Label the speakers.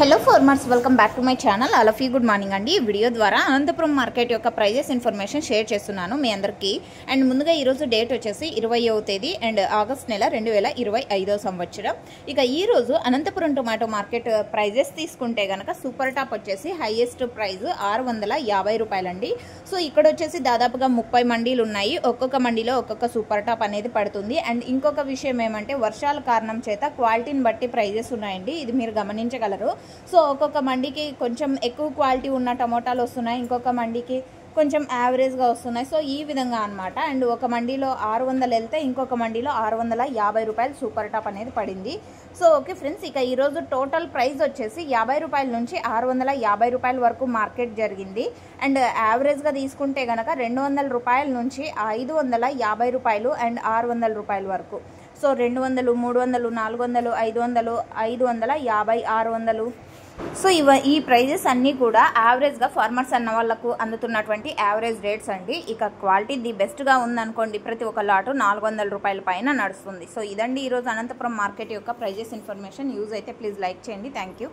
Speaker 1: Hello farmers, welcome back to my channel. All of you good morning అండి. ఈ video ద్వారా Anantapuram market యొక్క prices information share చేస్తున్నాను మీ అందరికీ. అండ్ ముందుగా ఈరోజు డేట్ వచ్చేసి 20వ తేదీ అండ్ ఆగస్ట్ నెల 2025 సంవత్సరం. ఇక ఈరోజు అనంతపురం టొమాటో మార్కెట్ ప్రైజెస్ తీసుకుంటే కనుక సూపర్ టాప్ వచ్చేసి హైయెస్ట్ ప్రైజ్ 650 రూపాయలండి. సో ఇక్కడ వచ్చేసి దాదాపుగా 30 మండీలు ఉన్నాయి. ఒక్కొక్క మండీలో ఒక్కొక్క సూపర్ టాప్ అనేది పడుతుంది. అండ్ ఇంకొక విషయం ఏమంటే వర్షాల కారణం చేత క్వాలిటీని బట్టి ప్రైజెస్ ఉన్నాయండి. ఇది మీరు గమనించగలరు. సో ఒక్కొక్క మండీకి కొంచెం ఎక్కువ క్వాలిటీ ఉన్న టమోటాలు వస్తున్నాయి, ఇంకొక మండీకి కొంచెం యావరేజ్గా వస్తున్నాయి. సో ఈ విధంగా అనమాట. అండ్ ఒక మండీలో 600 వెళ్తే ఇంకొక మండీలో 650 రూపాయలు సూపర్ టాప్ అనేది పడింది. సో ఓకే ఫ్రెండ్స్, ఇక ఈరోజు టోటల్ ప్రైస్ వచ్చేసి 50 రూపాయల నుంచి 650 రూపాయల వరకు మార్కెట్ జరిగింది. అండ్ యావరేజ్గా తీసుకుంటే కనుక 200 రూపాయల నుంచి 550 రూపాయలు అండ్ 600 రూపాయల వరకు. సో 200, 300, 400, 500, 550, 600. సో ఈ ప్రైజెస్ అన్నీ కూడా యావరేజ్గా ఫార్మర్స్ అన్న వాళ్ళకు అందుతున్నటువంటి యావరేజ్ రేట్స్ అండి. ఇక క్వాలిటీ ది బెస్ట్గా ఉందనుకోండి, ప్రతి ఒక్క లాటు 400 రూపాయల పైన నడుస్తుంది. సో ఇదండి ఈరోజు అనంతపురం మార్కెట్ యొక్క ప్రైజెస్ ఇన్ఫర్మేషన్. యూజ్ అయితే ప్లీజ్ లైక్ చేయండి. Thank you.